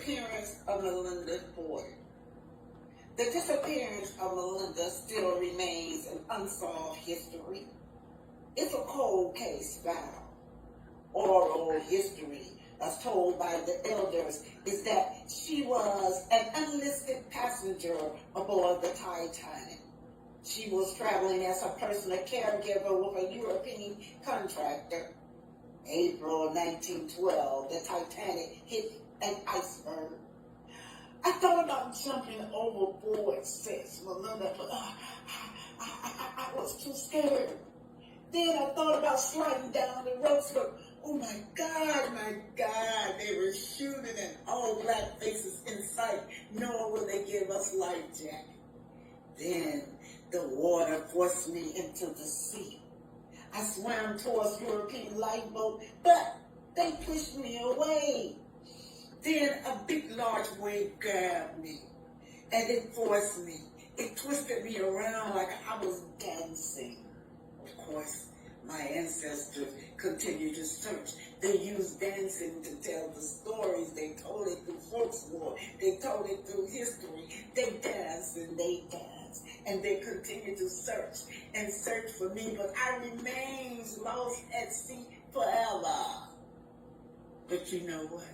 disappearance of Melinda Ford. The disappearance of Melinda still remains an unsolved history. It's a cold case file. Oral history, as told by the elders, is that she was an unlisted passenger aboard the Titanic. She was traveling as a personal caregiver with a European contractor. April 1912, the Titanic hit an iceberg. I thought about jumping overboard, says Melinda, but I was too scared. Then I thought about sliding down the ropes, but oh my God, they were shooting and all black faces in sight, nor will they give us life jacket. Then the water forced me into the sea. I swam towards European lifeboat, but they pushed me away. Then a big, large wave grabbed me, and it forced me. It twisted me around like I was dancing. Of course, my ancestors continued to search. They used dancing to tell the stories. They told it through folklore. They told it through history. They danced and they danced. And they continued to search and search for me. But I remained lost at sea forever. But you know what?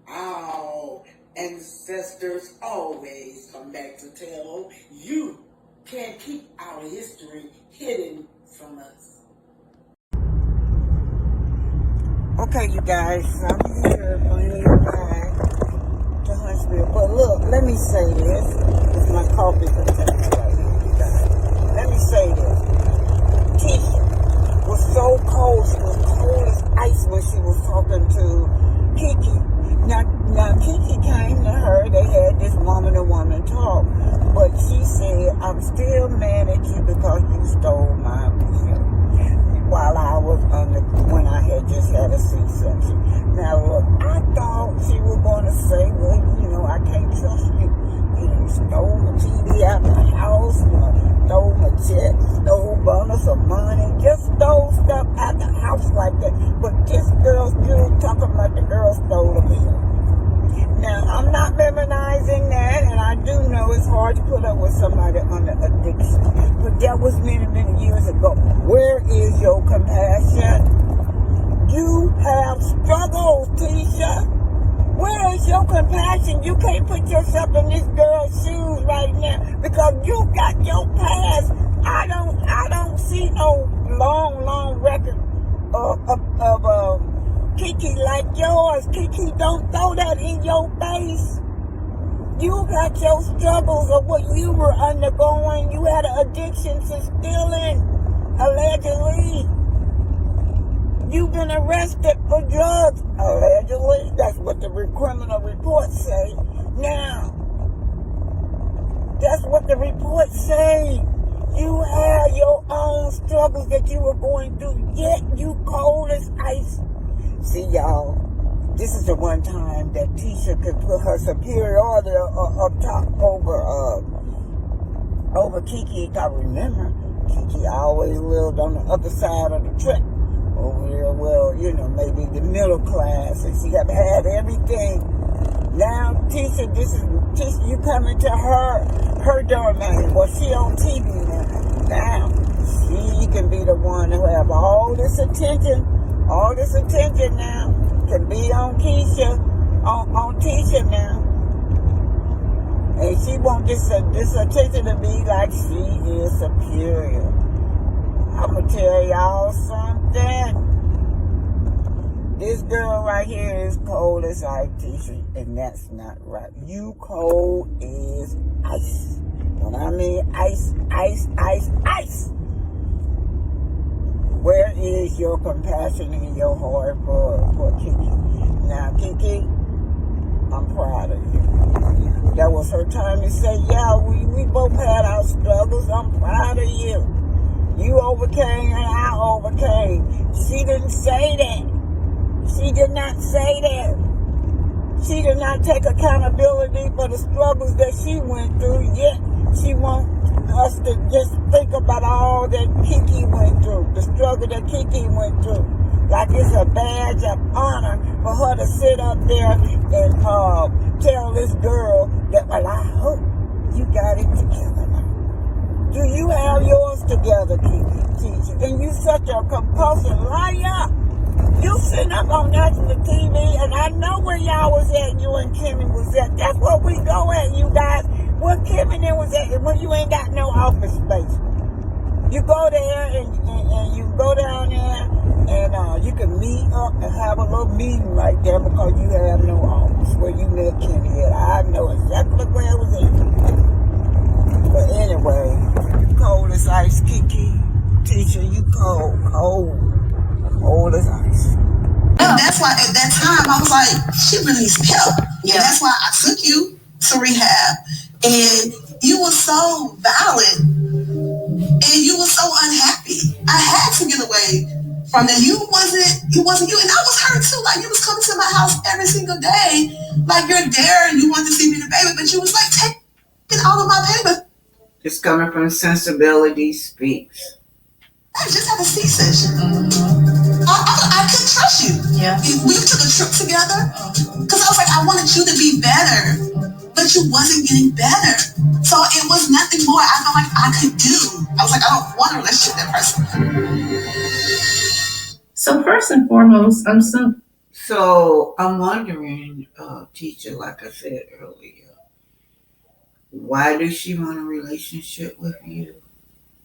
Our ancestors always come back to tell. You can't keep our history hidden from us. Okay, you guys, I'm here bringing you back to Huntsville. But look, let me say this. It's my coffee container right here, you guys. Let me say this. Tisha was so cold. She was cold as ice when she was talking to Kiki. Now Kiki came to her. They had this woman-to-woman talk. But she said, I'm still mad at you because you stole my bill while I was when I had just had a C-section. Now, look, I thought she was going to say, well, I can't trust you. You stole my TV out of the house, stole my check, stole bundles of money, just stole stuff out the house like that. But this girl's still talking about the girl stole the bill. Now, I'm not memorizing that, and I do know it's hard to put up with somebody under addiction. But that was many, many years ago. Where is your compassion? You have struggles, Tisha. Where is your compassion? You can't put yourself in this girl's shoes right now because you got your past. I don't see no long record of Kiki like yours. Kiki, don't throw that in your face. You got your struggles of what you were undergoing. You had an addiction to stealing, allegedly. You've been arrested for drugs, allegedly. That's what the criminal reports say. Now, that's what the reports say. You had your own struggles that you were going through, yet you cold as ice. See, y'all, this is the one time that Tisha could put her superiority up top over Kiki. I remember, Kiki always lived on the other side of the track. Over here, well, maybe the middle class, and she had everything. Now, Tisha, you coming to her domain. Well, she on TV now. Now, she can be the one who have all this attention now, can be on Tisha now. And she want this attention to be like she is superior. I'm going to tell y'all something. This girl right here is cold as ice, Tisha, and that's not right. You cold as ice. When I mean ice, ice, ice, ice. Where is your compassion and your heart for Kiki? Now, Kiki, I'm proud of you. That was her time to say, yeah, we both had our struggles. I'm proud of you. You overcame and I overcame. She didn't say that. She did not say that. She did not take accountability for the struggles that she went through, yet she wants us to just think about all that Kiki went through, the struggle that Kiki went through. like it's a badge of honor for her to sit up there and tell this girl that, well, I hope you got it together now. Do you have yours together, teacher? And you such a compulsive liar. You sitting up on national TV, and I know where y'all was at, you and Kimmy was at. That's where we go at, you guys. Where Kimmy was at, when you ain't got no office space. You go there, and you go down there, and you can meet up and have a little meeting right there because you have no office where you met Kimmy at. I know exactly where it was at. But anyway, you cold as ice, Kiki. Teacher, you cold as ice. And that's why at that time I was like, she really needs help. Yeah. And that's why I took you to rehab. And you were so violent and you were so unhappy. I had to get away from that. You wasn't you. And I was hurt too. Like, you was coming to my house every single day. Like, you're there and you want to see me the baby, but you was like taking all of my paper. It's coming from sensibility speaks. I just had a C-section. I couldn't trust you. Yeah. We took a trip together because I was like, I wanted you to be better, but you wasn't getting better. So it was nothing more I felt like I could do. I was like, I don't want a relationship with that person. So first and foremost, So I'm wondering, teacher, like I said earlier, why does she want a relationship with you?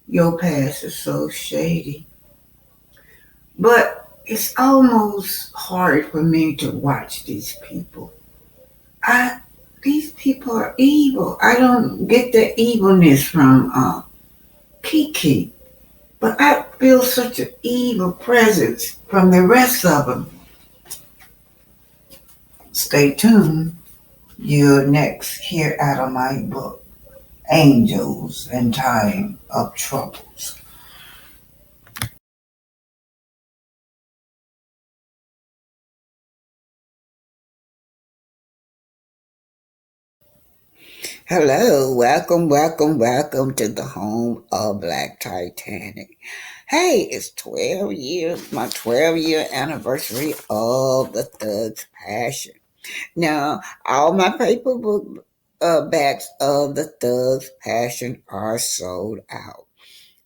Your past is so shady. But it's almost hard for me to watch these people. These people are evil. I don't get the evilness from Kiki. But I feel such an evil presence from the rest of them. Stay tuned. You're next here out of my book, Angels in Time of Troubles. Hello, welcome to the home of Black Titanic. Hey, it's 12 years, my 12-year anniversary of the Thug's Passion. Now, all my paperback backs of the Thug's Passion are sold out.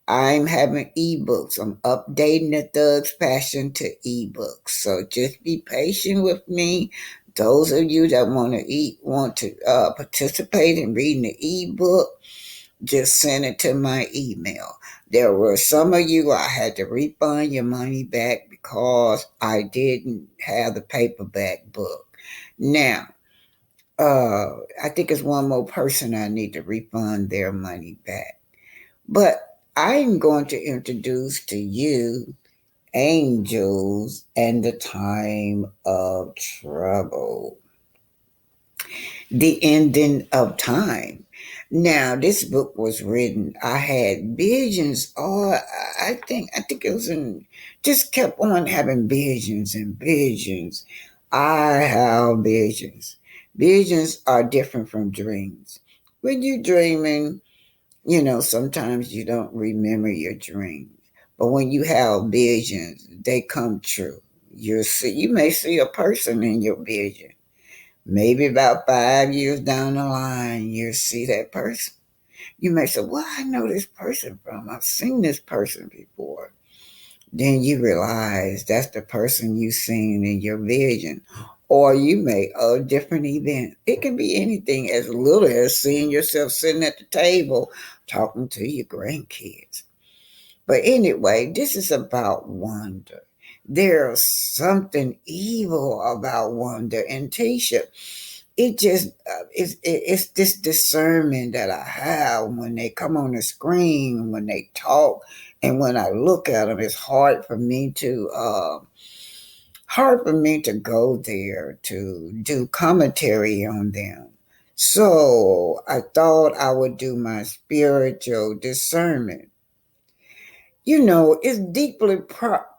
I'm having ebooks. I'm updating the Thug's Passion to ebooks. So just be patient with me. Those of you that want to participate in reading the ebook, just send it to my email. There were some of you I had to refund your money back because I didn't have the paperback book. Now, I think it's one more person I need to refund their money back. But I'm going to introduce to you Angels and the Time of Trouble. The Ending of Time. Now, this book was written, I had visions, I think it was just kept on having visions and visions. I have visions. Visions are different from dreams. When you're dreaming, sometimes you don't remember your dreams. But when you have visions, they come true. You may see a person in your vision. Maybe about 5 years down the line, you'll see that person. You may say, well, I know this person I've seen this person before. Then you realize that's the person you've seen in your vision. Or you may, a different event. It can be anything as little as seeing yourself sitting at the table talking to your grandkids. But anyway, this is about wonder. There's something evil about wonder and Tisha. It just it's this discernment that I have when they come on the screen, when they talk, and when I look at them. It's hard for me to go there to do commentary on them. So I thought I would do my spiritual discernment. It's deeply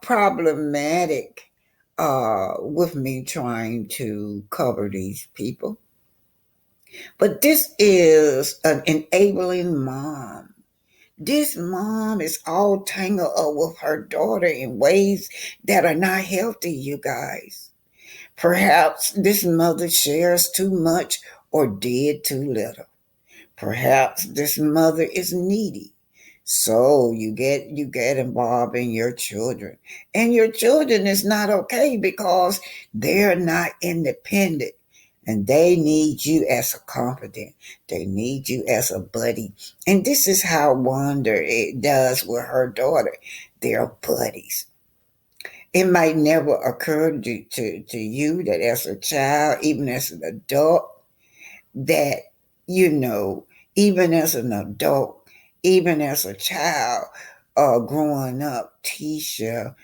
problematic with me trying to cover these people. But this is an enabling mom. This mom is all tangled up with her daughter in ways that are not healthy, you guys. Perhaps this mother shares too much or did too little. Perhaps this mother is needy. So you get involved in your children. And your children is not okay because they're not independent. And they need you as a confidant. They need you as a buddy. And this is how Wanda it does with her daughter. They're buddies. It might never occur to you that as a child, even as an adult, that, even as an adult, even as a child, growing up, Tisha,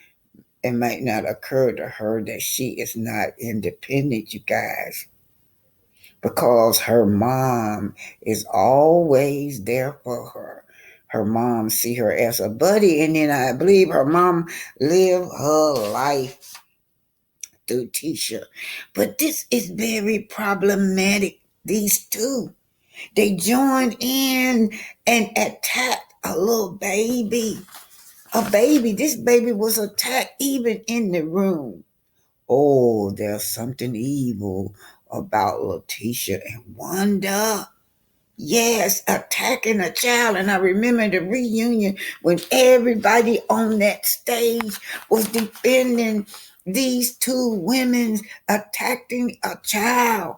it might not occur to her that she is not independent, you guys, because her mom is always there for her. Her mom see her as a buddy, and then I believe her mom lived her life through Tisha. But this is very problematic, these two. They joined in and attacked a little baby. A baby. This baby was attacked even in the room. Oh, there's something evil about Letitia and Wanda. Yes, attacking a child. And I remember the reunion when everybody on that stage was defending these two women attacking a child.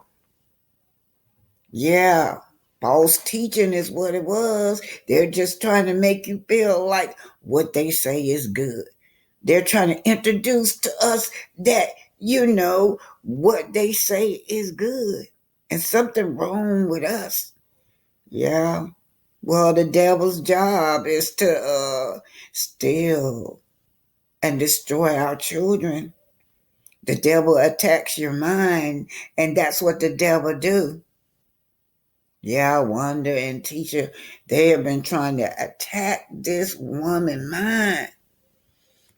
Yeah, false teaching is what it was. They're just trying to make you feel like what they say is good. They're trying to introduce to us that, what they say is good and something wrong with us. Yeah. Well, the devil's job is to steal and destroy our children. The devil attacks your mind, and that's what the devil do. Yeah, Wanda and Tisha, they have been trying to attack this woman's mind.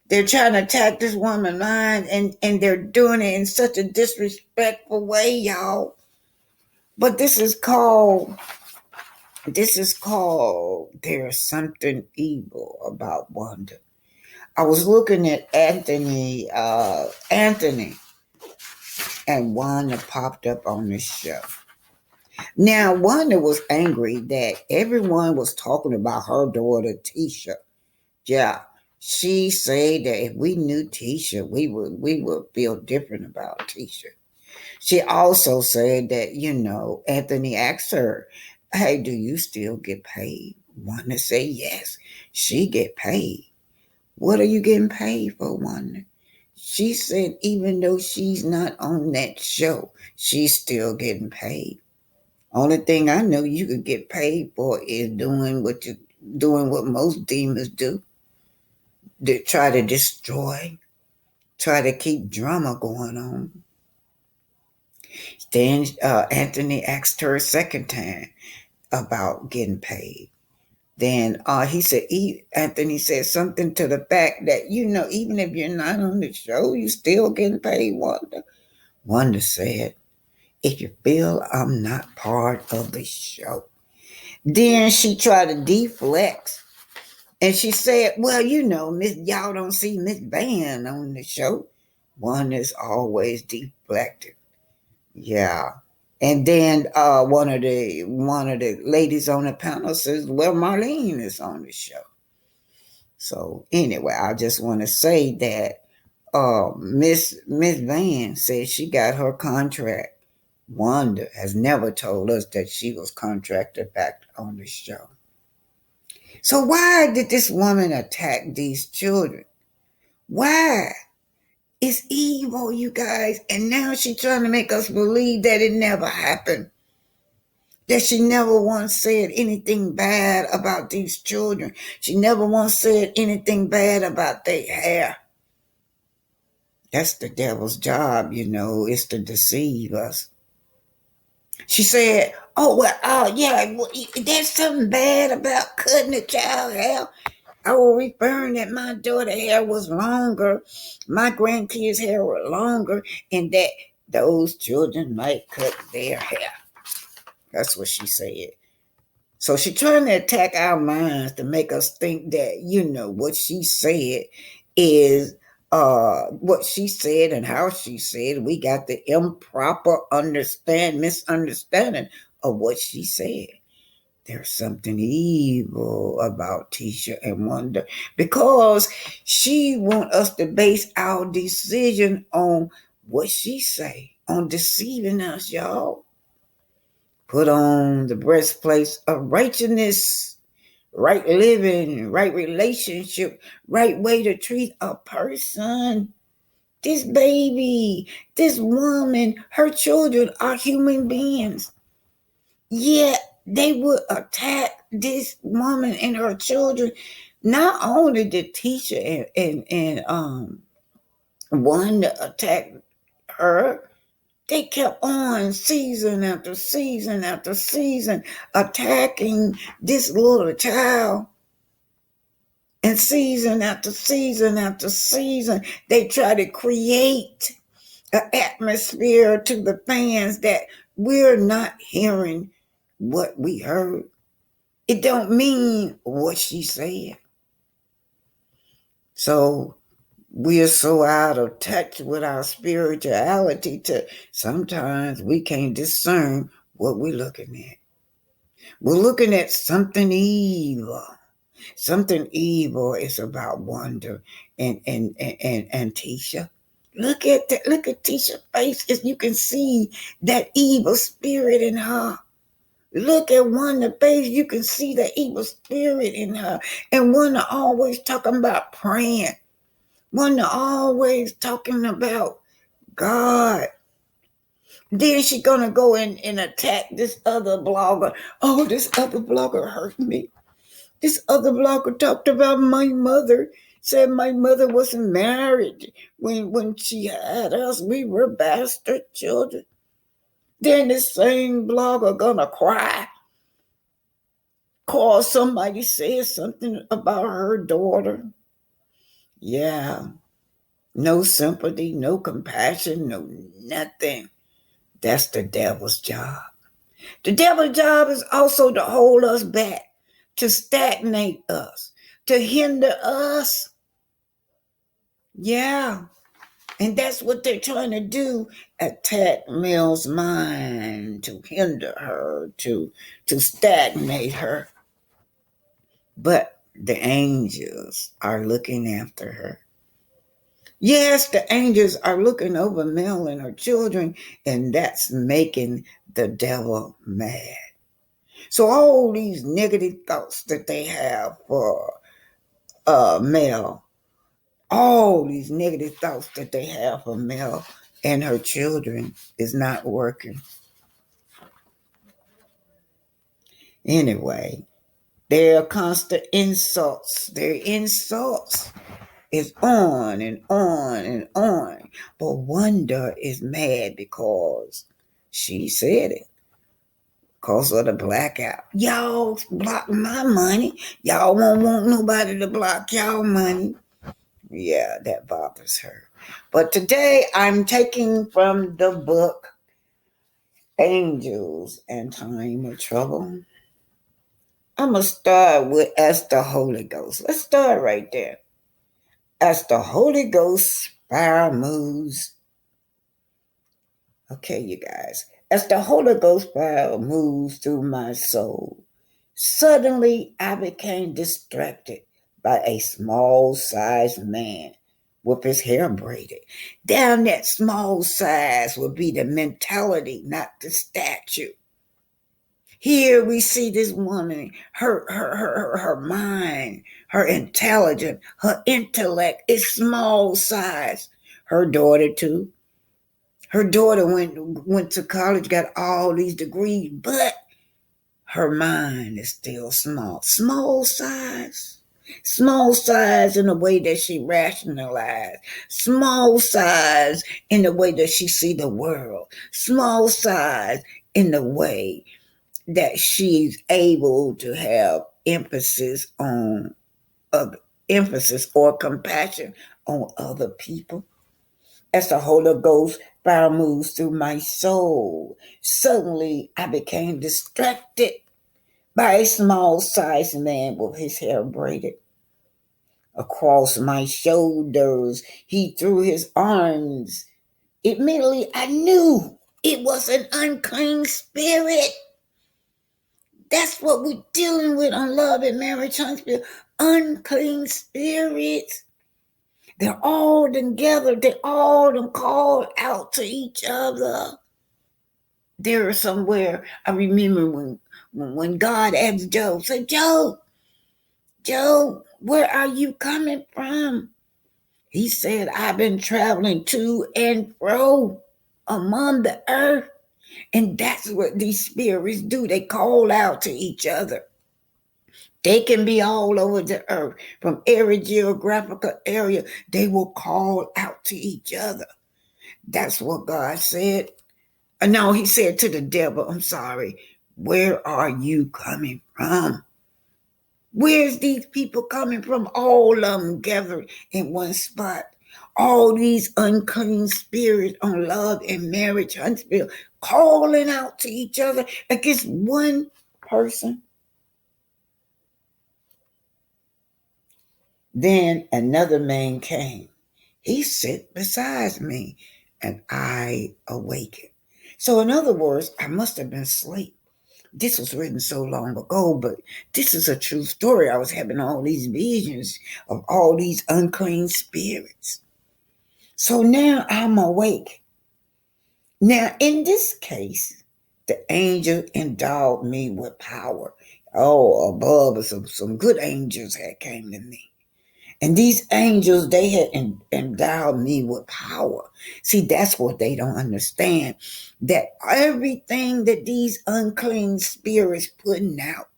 They're trying to attack this woman's mind, and they're doing it in such a disrespectful way, y'all. But this is called there's something evil about Wanda. I was looking at Anthony, and Wanda popped up on this show. Now, Wanda was angry that everyone was talking about her daughter, Tisha. Yeah, she said that if we knew Tisha, we would feel different about Tisha. She also said that, Anthony asked her, hey, do you still get paid? Wanda said yes, she get paid. What are you getting paid for, Wanda? She said even though she's not on that show, she's still getting paid. Only thing I know you could get paid for is doing what most demons do. They try to destroy, try to keep drama going on. Then Anthony asked her a second time about getting paid. Then Anthony said something to the fact that, even if you're not on the show, you still getting paid, Wanda. Wanda said, if you feel I'm not part of the show. Then she tried to deflect. And she said, well, y'all don't see Miss Van on the show. One is always deflected. Yeah. And then one of the ladies on the panel says, well, Marlene is on the show. So anyway, I just want to say that Miss Van said she got her contract. Wanda has never told us that she was contracted back on the show. So why did this woman attack these children? Why? It's evil, you guys. And now she's trying to make us believe that it never happened. That she never once said anything bad about these children. She never once said anything bad about their hair. That's the devil's job, is to deceive us. She said, there's something bad about cutting a child's hair. I was referring that my daughter's hair was longer, my grandkids' hair were longer, and that those children might cut their hair. That's what she said. So she's trying to attack our minds to make us think that, what she said is what she said and how she said. We got the improper misunderstanding of what she said. There's something evil about Tisha and Wanda because she want us to base our decision on what she say, on deceiving us, y'all. Put on the breastplate of righteousness, right living, right relationship, right way to treat a person. This baby, this woman, her children are human beings. Yet they would attack this woman and her children. Not only did Tisha and Wanda attack her, they kept on season after season after season attacking this little child. And season after season after season, they try to create an atmosphere to the fans that we're not hearing what we heard. It don't mean what she said. So we are so out of touch with our spirituality to sometimes we can't discern what we're looking at. We're looking at something evil. Something evil is about Wanda and Tisha. Look at Tisha's face. As you can see that evil spirit in her. Look at Wanda's face. You can see the evil spirit in her. And Wanda always talking about praying. Wanda always talking about God. Then she gonna go and attack this other blogger. Oh, this other blogger hurt me. This other blogger talked about my mother. Said my mother wasn't married when she had us. We were bastard children. Then this same blogger gonna cry. Call somebody says something about her daughter. Yeah. No sympathy, no compassion, no nothing. That's the devil's job. The devil's job is also to hold us back, to stagnate us, to hinder us. Yeah. And that's what they're trying to do, attack Mel's mind, to hinder her, to stagnate her. But the angels are looking after her. Yes, the angels are looking over Mel and her children, and that's making the devil mad. So all these negative thoughts that they have for Mel, all these negative thoughts that they have for Mel and her children is not working. Anyway, their constant insults, their insults is on and on and on. But Wanda is mad because she said it. Because of the blackout. Y'all block my money. Y'all won't want nobody to block y'all money. Yeah, that bothers her. But today I'm taking from the book Angels and Time of Trouble. I'm going to start with As the Holy Ghost. Let's start right there. As the Holy Ghost spiral moves. Okay, you guys. As the Holy Ghost spiral moves through my soul, suddenly I became distracted by a small-sized man with his hair braided. Down that small size would be the mentality, not the statue. Here we see this woman, her mind, her intelligence, her intellect is small size. Her daughter too. Her daughter went to college, got all these degrees, but her mind is still small. Small size. Small size in the way that she rationalized. Small size in the way that she see the world. Small size in the way that she's able to have emphasis or compassion on other people. As the Holy Ghost fire moves through my soul, suddenly I became distracted by a small sized man with his hair braided across my shoulders. He threw his arms. Immediately I knew it was an unclean spirit. That's what we're dealing with on Love and Marriage Huntsville. Unclean spirits. They're all together. They all called out to each other. There is somewhere, I remember when God asked Job, say, Job, where are you coming from? He said, I've been traveling to and fro among the earth. And that's what these spirits do. They call out to each other. They can be all over the earth. From every geographical area, they will call out to each other. That's what God said. No, he said to the devil, I'm sorry, where are you coming from? Where's these people coming from? All of them gathered in one spot. All these unclean spirits on Love and Marriage Huntsville calling out to each other against one person. Then another man came. He sat beside me, and I awakened. So in other words, I must have been asleep. This was written so long ago, but this is a true story. I was having all these visions of all these unclean spirits. So now I'm awake. Now, in this case, the angel endowed me with power. Oh, above some good angels had came to me. And these angels, they had endowed me with power. See, that's what they don't understand. That everything that these unclean spirits putting out,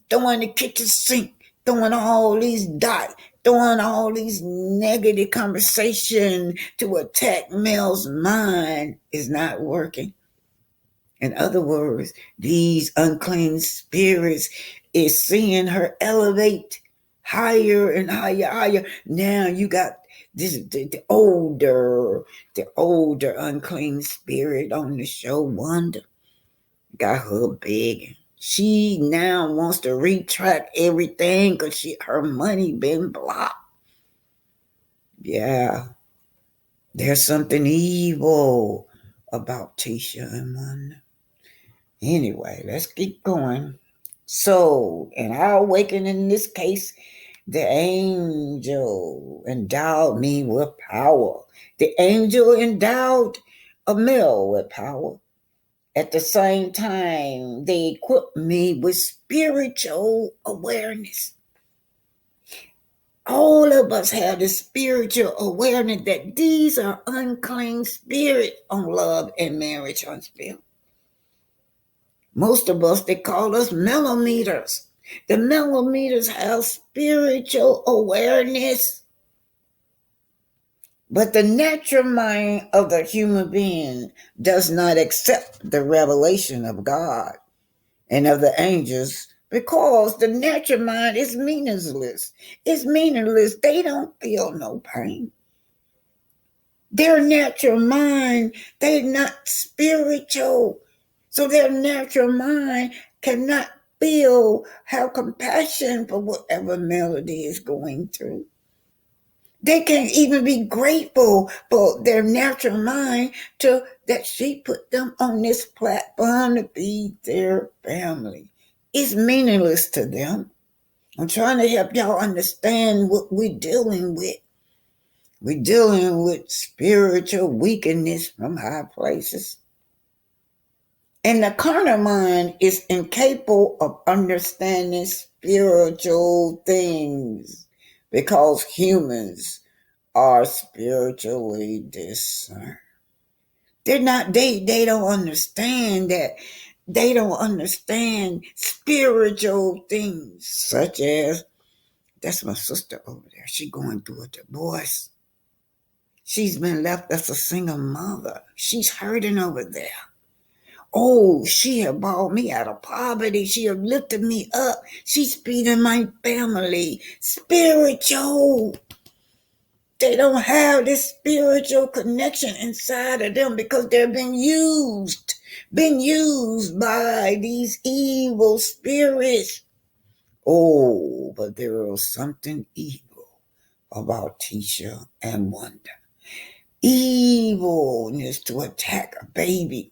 throwing the kitchen sink, throwing all these dots, throwing all these negative conversation to attack Mel's mind is not working. In other words, these unclean spirits is seeing her elevate higher and higher. Now you got this the older unclean spirit on the show, Wanda. Got her big. She now wants to retract everything because her money been blocked. Yeah. There's something evil about Tisha and Wanda. Anyway, let's keep going. So, in our awakening in this case, the angel endowed me with power. The angel endowed Amel with power. At the same time, they equipped me with spiritual awareness. All of us have the spiritual awareness that these are unclean spirits on Love and Marriage Huntsville. Most of us, they call us millimeters. The millimeters have spiritual awareness. But the natural mind of the human being does not accept the revelation of God and of the angels because the natural mind is meaningless. It's meaningless. They don't feel no pain. Their natural mind, they're not spiritual. So their natural mind cannot feel, have compassion for whatever Melody is going through. They can't even be grateful for their natural mind that she put them on this platform to feed their family. It's meaningless to them. I'm trying to help y'all understand what we're dealing with. We're dealing with spiritual weakness from high places. And the carnal mind is incapable of understanding spiritual things because humans are spiritually discerned. They don't understand that. They don't understand spiritual things such as, that's my sister over there. She's going through a divorce. She's been left as a single mother. She's hurting over there. Oh, she have brought me out of poverty. She have lifted me up. She's feeding my family. Spiritual. They don't have this spiritual connection inside of them because they've been used. been used by these evil spirits. Oh, but there was something evil about Tisha and Wanda. Evilness to attack a baby.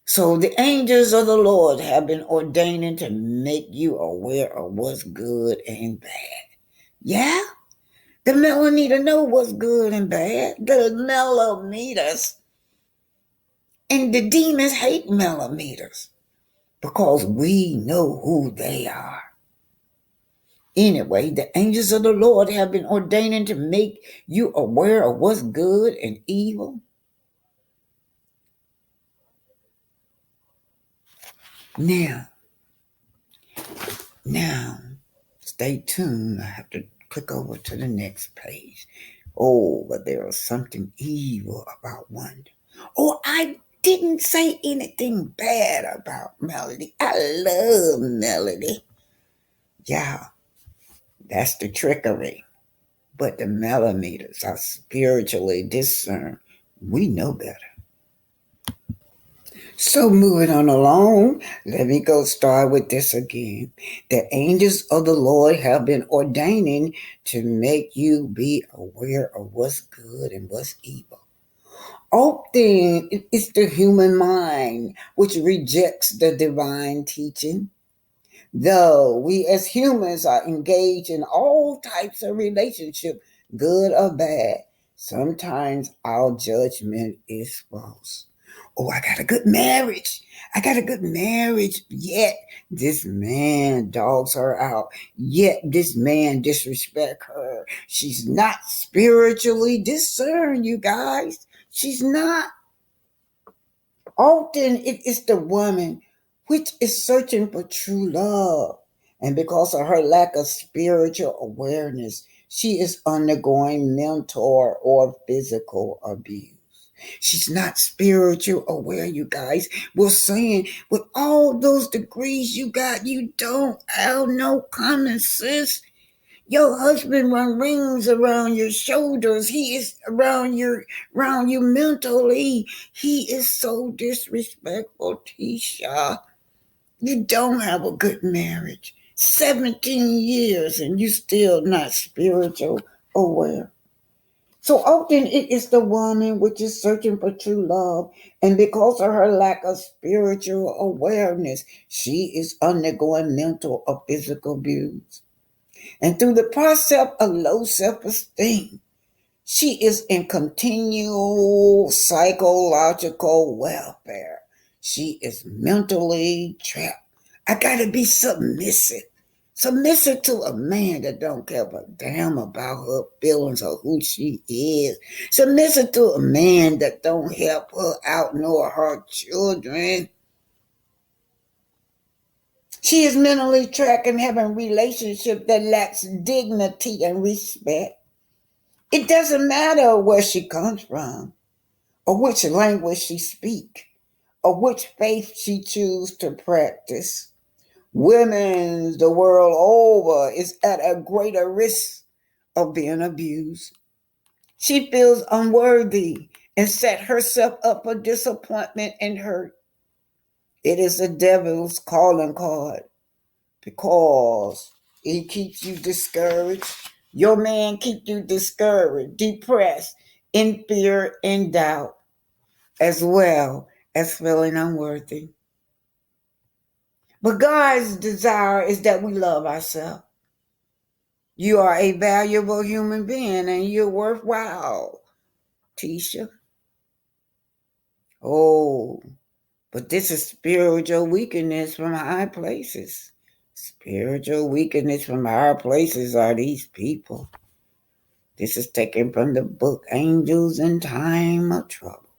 So the angels of the Lord have been ordaining to make you aware of what's good and bad. Yeah? The millimeter know what's good and bad. The millimeters. And the demons hate millimeters because we know who they are. Anyway, the angels of the Lord have been ordaining to make you aware of what's good and evil. Now, stay tuned. I have to click over to the next page. Oh, but there was something evil about Wanda. Oh, I didn't say anything bad about Melody. I love Melody. Yeah, that's the trickery. But the millimeters are spiritually discerned. We know better. So moving on along, let me go start with this again. The angels of the Lord have been ordaining to make you be aware of what's good and what's evil. Often it's the human mind which rejects the divine teaching. Though we as humans are engaged in all types of relationship, good or bad, sometimes our judgment is false. Oh, I got a good marriage. Yet this man dogs her out. Yet this man disrespect her. She's not spiritually discerned, you guys. She's not. Often it is the woman which is searching for true love. And because of her lack of spiritual awareness, she is undergoing mental or physical abuse. She's not spiritual aware, you guys. We're saying with all those degrees you got, you don't have no common sense. Your husband run rings around your shoulders. He is around you mentally. He is so disrespectful, Tisha. You don't have a good marriage. 17 years and you still not spiritual aware. So often it is the woman which is searching for true love, and because of her lack of spiritual awareness, she is undergoing mental or physical abuse. And through the process of low self-esteem, she is in continual psychological welfare. She is mentally trapped. I gotta be submissive. Submissive to a man that don't care a damn about her feelings or who she is. Submissive to a man that don't help her out nor her children. She is mentally trapped and having a relationship that lacks dignity and respect. It doesn't matter where she comes from, or which language she speaks, or which faith she chooses to practice. Women the world over is at a greater risk of being abused. She feels unworthy and set herself up for disappointment and hurt. It is the devil's calling card because he keeps you discouraged. Your man keeps you discouraged, depressed, in fear and doubt, as well as feeling unworthy. But God's desire is that we love ourselves. You are a valuable human being and you're worthwhile, Tisha. Oh, but this is spiritual weakness from high places. Spiritual weakness from higher places are these people. This is taken from the book Angels in Time of Trouble.